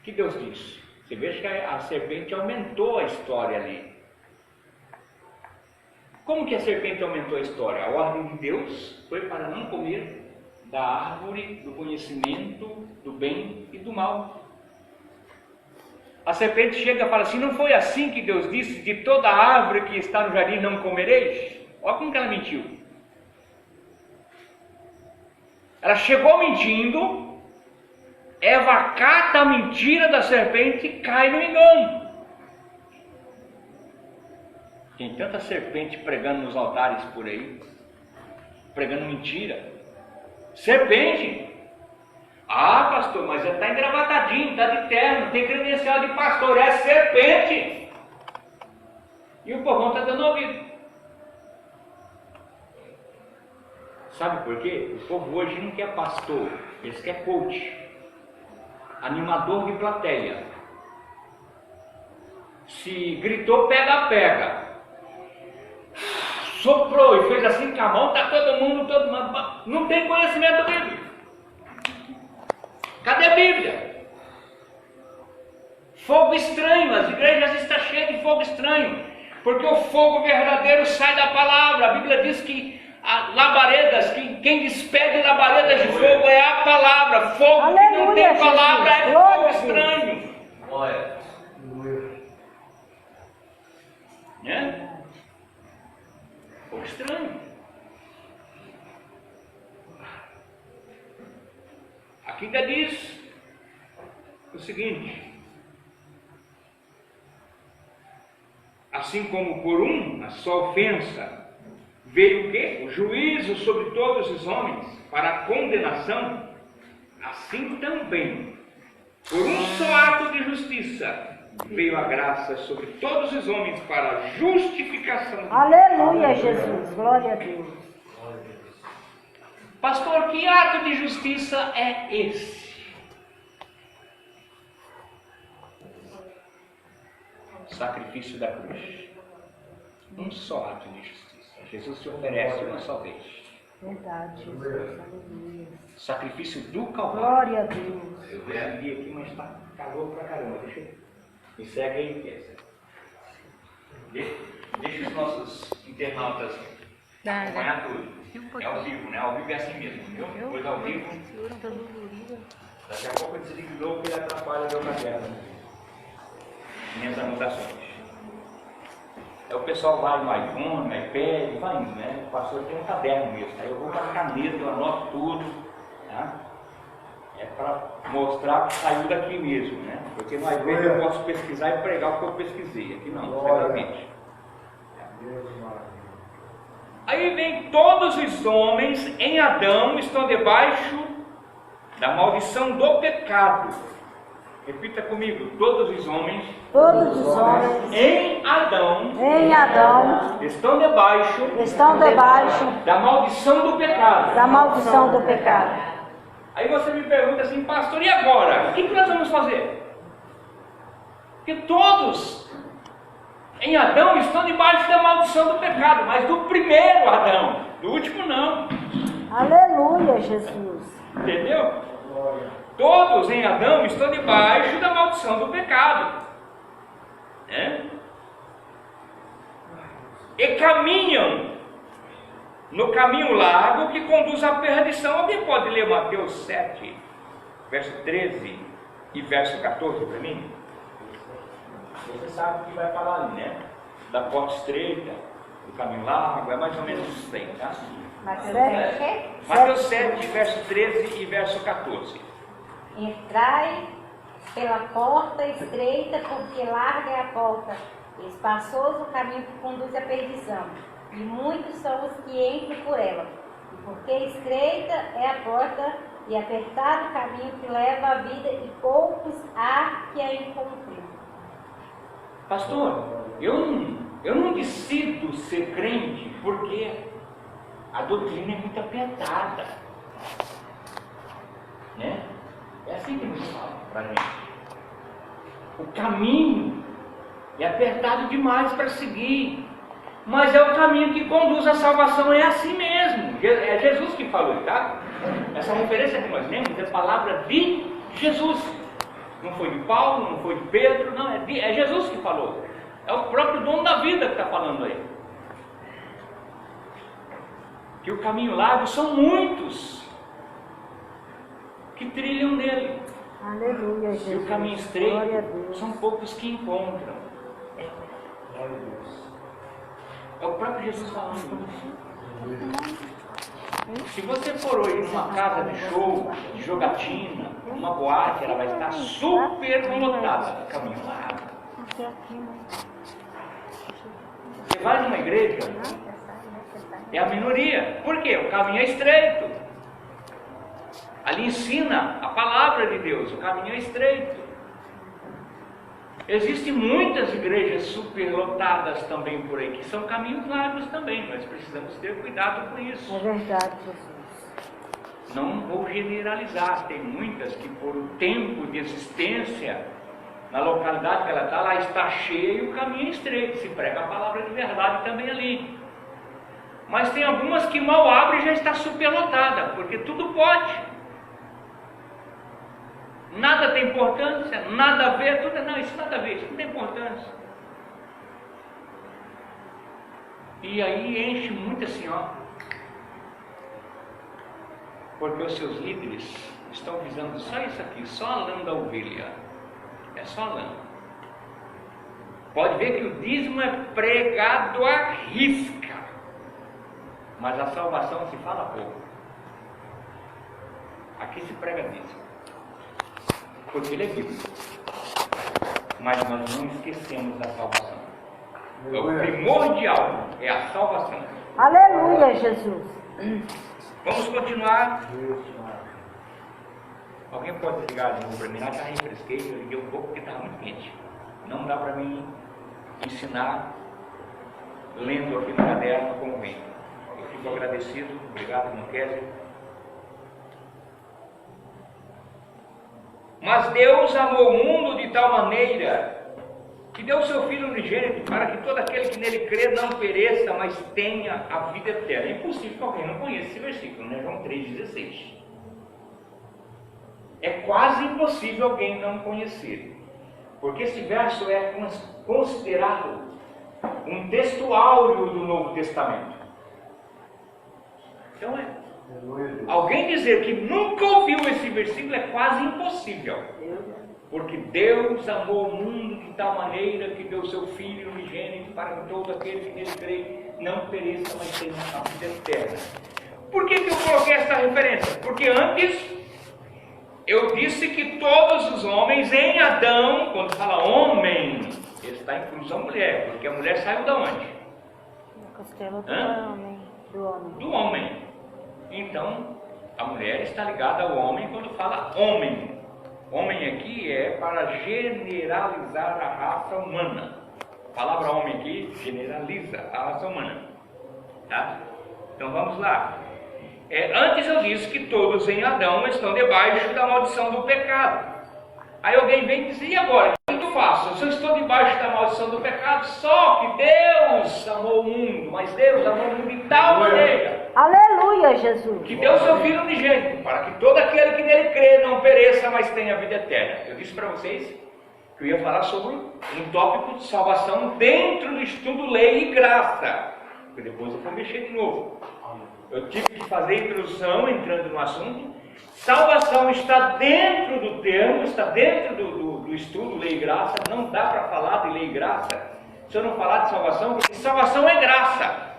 que Deus disse. Você veja que a serpente aumentou a história ali. Como que a serpente aumentou a história? A ordem de Deus foi para não comer da árvore do conhecimento do bem e do mal. A serpente chega e fala assim: não foi assim que Deus disse, de toda árvore que está no jardim não comereis? Olha como que ela mentiu. Ela chegou mentindo, Eva cata a mentira da serpente e cai no engano. Tem tanta serpente pregando nos altares por aí, pregando mentira. Serpente! Ah, pastor, mas ele está engravatadinho, está de terno, tem credencial de pastor, é serpente! E o povão está dando ouvido. Sabe por quê? O povo hoje não quer pastor, eles querem coach, animador de plateia. Se gritou, pega. Soprou e fez assim com a mão, está todo mundo, não tem conhecimento bíblico. Cadê a Bíblia? Fogo estranho, as igrejas estão cheias de fogo estranho, porque o fogo verdadeiro sai da palavra. A Bíblia diz que labaredas, que quem despede labaredas de fogo é a palavra. Fogo Aleluia, que não tem palavra Jesus. é Glória fogo a Deus. estranho. Olha, Né? Fogo estranho. Aqui ainda diz o seguinte: assim como por a só ofensa, veio o quê? O juízo sobre todos os homens para a condenação, assim também, por um só ato de justiça, veio a graça sobre todos os homens para a justificação. Aleluia, Jesus. Glória a Deus. Pastor, que ato de justiça é esse? Sacrifício da cruz. Um só ato de justiça. Jesus se oferece uma só vez. Verdade, Jesus. Aleluia. Sacrifício do Calvário. Glória a Deus. Eu vou abrir aqui, mas está calor pra caramba. Deixa eu... Me segue aí, Kézia. Deixa os nossos internautas acompanhar tudo. É ao vivo, né? Ao vivo é assim mesmo, viu? Depois ao vivo. Daqui a pouco eu desligo de novo, porque ele atrapalha o meu caderno. Minhas anotações. Aí o pessoal vai no iPhone, no iPad, vai indo, né? O pastor tem um caderno mesmo. Aí eu vou com a caneta, eu anoto tudo. Tá? É para mostrar que saiu daqui mesmo, né? Porque no iPad eu posso pesquisar e pregar o que eu pesquisei. Aqui não, seguramente. Aí vem: todos os homens em Adão estão debaixo da maldição do pecado. Repita comigo: todos os homens em Adão estão debaixo da maldição do pecado. Aí você me pergunta assim: pastor, e agora? O que nós vamos fazer? Porque todos em Adão estão debaixo da maldição do pecado, mas do primeiro Adão, do último não. Aleluia, Jesus. Entendeu? Todos em Adão estão debaixo da maldição do pecado, né? E caminham no caminho largo que conduz à perdição. Alguém pode ler Mateus 7, verso 13 e verso 14 para mim? Você sabe o que vai falar ali, né? Da porta estreita, do caminho largo, é mais ou menos isso aí, tá? Mateus 7, verso 13 e verso 14. Entrai pela porta estreita, porque larga é a porta, espaçoso o caminho que conduz à perdição, e muitos são os que entram por ela. E porque estreita é a porta, e apertado o caminho que leva à vida, e poucos há que a encontrem. Pastor, eu não decido ser crente porque a doutrina é muito apertada, né? É assim que nos fala para a gente. O caminho é apertado demais para seguir, mas é o caminho que conduz à salvação, é assim mesmo. É Jesus que falou, tá? Essa referência que nós lemos é a palavra de Jesus. Não foi de Paulo, não foi de Pedro, não, é Jesus que falou. É o próprio dono da vida que está falando aí. Que o caminho largo são muitos que trilham nele. Aleluia, Jesus. E o caminho Glória a estreito Deus. são poucos que encontram. É o próprio Jesus falando. Se você for hoje numa casa de show, de jogatina, uma boate, ela vai estar super lotada. Caminho largo. Você vai numa igreja, é a minoria. Por quê? O caminho é estreito. Ali ensina a palavra de Deus, o caminho é estreito. Existem muitas igrejas superlotadas também por aí, que são caminhos largos também. Nós precisamos ter cuidado com isso. É verdade, Jesus. Não vou generalizar, tem muitas que por um tempo de existência, na localidade que ela está, lá está cheio, o caminho é estreito, se prega a palavra de verdade também ali. Mas tem algumas que mal abre e já está superlotada, porque tudo pode. Nada tem importância, nada a ver, tudo, não, isso nada a ver, isso não tem importância. E aí enche muito assim, ó. Porque os seus líderes estão visando só isso aqui, só a lã da ovelha. É só a lã. Pode ver que o dízimo é pregado à risca, mas a salvação se fala pouco. Aqui se prega dízimo, porque ele é bíblico. Mas nós não esquecemos da salvação. É o primordial, é a salvação. Aleluia, Jesus. Vamos continuar. Alguém pode desligar de novo para mim? Já refresquei, eu liguei um pouco porque estava muito quente. Não dá para mim ensinar lendo aqui no caderno como vem. Eu fico agradecido. Obrigado, irmão Kézia. Mas Deus amou o mundo de tal maneira que deu o seu Filho unigênito para que todo aquele que nele crê não pereça, mas tenha a vida eterna. É impossível que alguém não conheça esse versículo, né? João 3,16. É quase impossível alguém não conhecer, porque esse verso é considerado um texto áureo do Novo Testamento. Então alguém dizer que nunca ouviu esse versículo é quase impossível. Porque Deus amou o mundo de tal maneira que deu seu Filho unigênito para que todo aquele que nele crê não pereça, mas tenha a vida eterna. Por que eu coloquei essa referência? Porque antes eu disse que todos os homens em Adão, quando fala homem, está incluso a mulher, porque a mulher saiu de onde? Da costela do homem. Do homem. Então, a mulher está ligada ao homem quando fala homem. Homem aqui é para generalizar a raça humana. A palavra homem aqui generaliza a raça humana. Tá? Então vamos lá. Antes eu disse que todos em Adão estão debaixo da maldição do pecado. Aí alguém vem e diz, e agora? O que eu faço? Se eu estou debaixo da maldição do pecado, só que Deus amou o mundo, mas Deus amou o mundo de tal maneira. Aleluia, Jesus. Que deu seu Filho unigênito, para que todo aquele que nele crê não pereça, mas tenha a vida eterna. Eu disse para vocês que eu ia falar sobre um tópico de salvação dentro do estudo lei e graça. Porque depois eu vou mexer de novo. Eu tive que fazer a introdução, entrando no assunto. Salvação está dentro do termo, está dentro do estudo lei e graça. Não dá para falar de lei e graça se eu não falar de salvação, porque salvação é graça.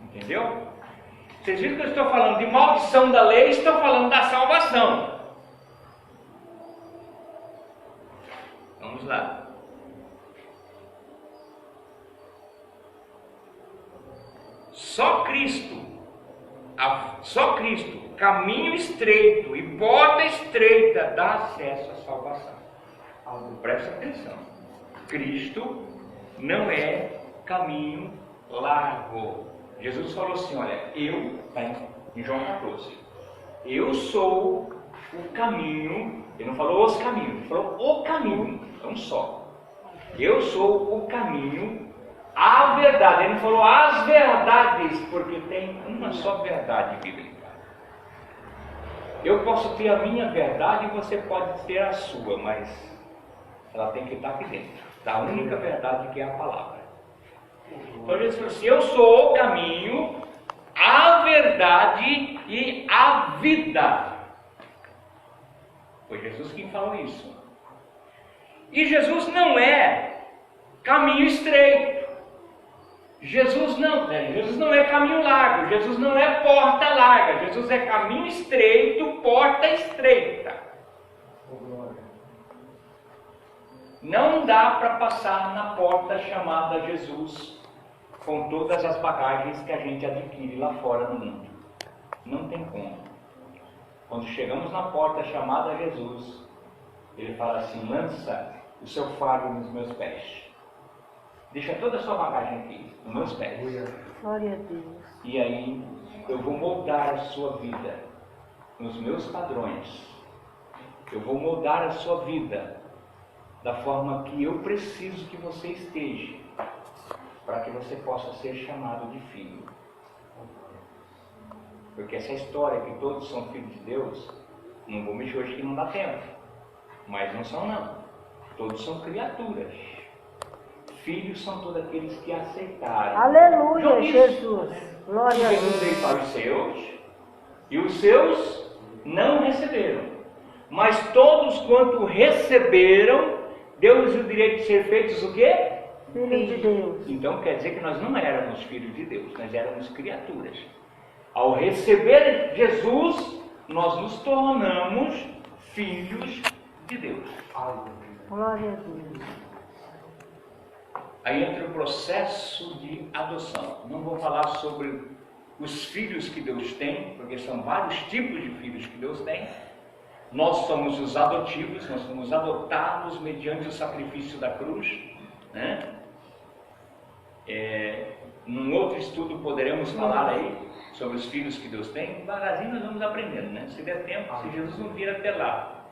Entendeu? Vocês viram que eu estou falando de maldição da lei, estou falando da salvação. Vamos lá. Só Cristo, caminho estreito e porta estreita dá acesso à salvação. Presta atenção. Cristo não é caminho largo. Jesus falou assim, olha, está em João 14, eu sou o caminho, ele não falou os caminhos, ele falou o caminho, é um só. Eu sou o caminho, A verdade, ele não falou as verdades, porque tem uma só verdade bíblica. Eu posso ter a minha verdade e você pode ter a sua, mas ela tem que estar aqui dentro, da única verdade que é a palavra. Então Jesus falou assim: eu sou o caminho, a verdade e a vida. Foi Jesus quem falou isso. E Jesus não é caminho estreito. Jesus não é caminho largo. Jesus não é porta larga. Jesus é caminho estreito, porta estreita. Não dá para passar na porta chamada Jesus com todas as bagagens que a gente adquire lá fora no mundo. Não tem como. Quando chegamos na porta chamada Jesus, ele fala assim: lança o seu fardo nos meus pés. Deixa toda a sua bagagem aqui, nos meus pés. Glória a Deus. E aí eu vou moldar a sua vida nos meus padrões. Eu vou moldar a sua vida da forma que eu preciso que você esteja, para que você possa ser chamado de filho. Porque essa história que todos são filhos de Deus, não vou mexer hoje que não dá tempo. Mas não são não. Todos são criaturas. Filhos são todos aqueles que aceitaram. Aleluia, Jesus. Glória a Jesus veio para os seus, e os seus não receberam. Mas todos quanto receberam, deu-lhes o direito de ser feitos o quê? Filho de Deus. Então quer dizer que nós não éramos filhos de Deus, nós éramos criaturas. Ao receber Jesus, nós nos tornamos filhos de Deus. Glória a Deus. Aí entra o processo de adoção. Não vou falar sobre os filhos que Deus tem, porque são vários tipos de filhos que Deus tem. Nós somos os adotivos, nós somos adotados mediante o sacrifício da cruz, né? Num outro estudo poderemos falar aí sobre os filhos que Deus tem. Devagarzinho nós vamos aprendendo, né? Se der tempo, se Jesus não vir até lá,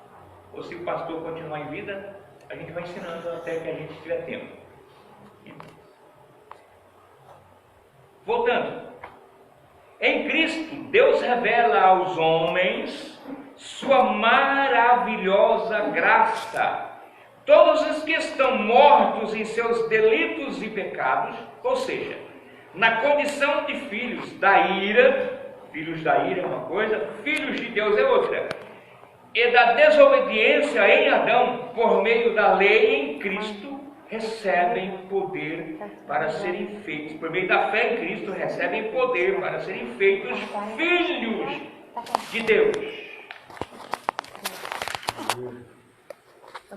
ou se o pastor continuar em vida, a gente vai ensinando até que a gente tiver tempo. Voltando, em Cristo, Deus revela aos homens sua maravilhosa graça. Todos os que estão mortos em seus delitos e pecados, ou seja, na condição de filhos da ira é uma coisa, filhos de Deus é outra, e da desobediência em Adão, por meio da lei em Cristo, recebem poder para serem feitos, por meio da fé em Cristo, recebem poder para serem feitos filhos de Deus.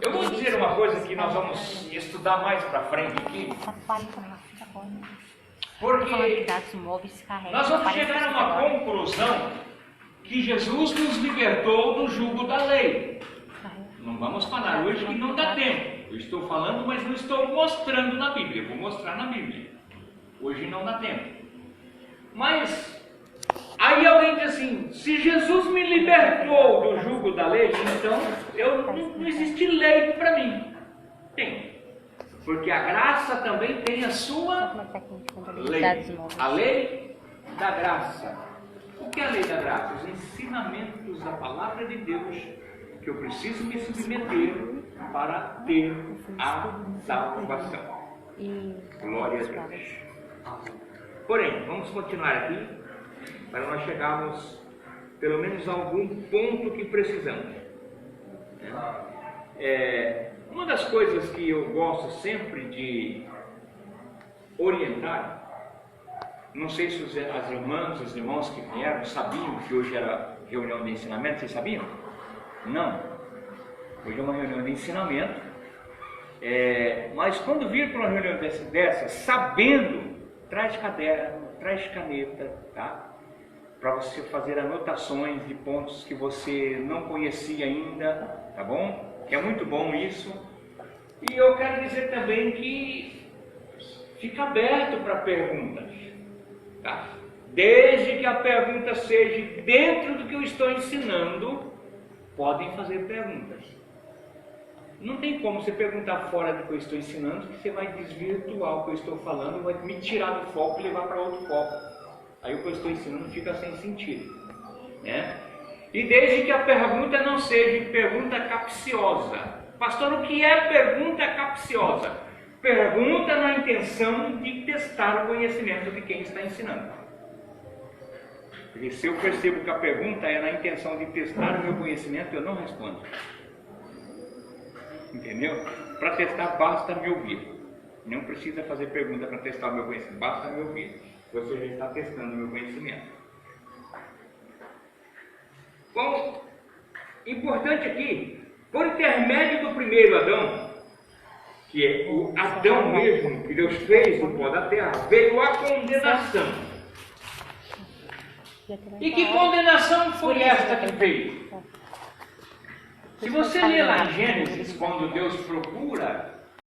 Eu vou dizer uma coisa que nós vamos estudar mais para frente aqui, porque nós vamos chegar a uma conclusão que Jesus nos libertou do jugo da lei. Não vamos falar hoje que não dá tempo. Eu estou falando, mas não estou mostrando na Bíblia. Vou mostrar na Bíblia. Hoje não dá tempo. Mas, aí alguém diz assim: se Jesus me libertou do jugo da lei, então não existe lei para mim. Tem. Porque a graça também tem a sua lei. A lei da graça. O que é a lei da graça? Os ensinamentos da palavra de Deus que eu preciso me submeter para ter a salvação. Glória a Deus. Porém, vamos continuar aqui para nós chegarmos pelo menos a algum ponto que precisamos. Uma das coisas que eu gosto sempre de orientar, não sei se as irmãs, os irmãos que vieram sabiam que hoje era reunião de ensinamento, vocês sabiam? Não. Hoje é uma reunião de ensinamento, mas quando vir para uma reunião dessa, sabendo, traz caderno, traz caneta, tá? Para você fazer anotações de pontos que você não conhecia ainda, tá bom? Que é muito bom isso. E eu quero dizer também que fica aberto para perguntas, tá? Desde que a pergunta seja dentro do que eu estou ensinando, podem fazer perguntas. Não tem como você perguntar fora do que eu estou ensinando, que você vai desvirtuar o que eu estou falando, vai me tirar do foco e levar para outro foco. Aí o que eu estou ensinando fica sem sentido, né? E desde que a pergunta não seja pergunta capciosa. Pastor, o que é pergunta capciosa? Pergunta na intenção de testar o conhecimento de quem está ensinando. Porque se eu percebo que a pergunta é na intenção de testar o meu conhecimento, eu não respondo. Entendeu? Para testar, basta me ouvir. Não precisa fazer pergunta para testar o meu conhecimento, basta me ouvir. Você já está testando o meu conhecimento. Bom, importante aqui, por intermédio do primeiro Adão, que é o Adão mesmo, que Deus fez do pó da terra, veio a condenação. E que condenação foi esta que veio? Se você ler lá em Gênesis, quando Deus procura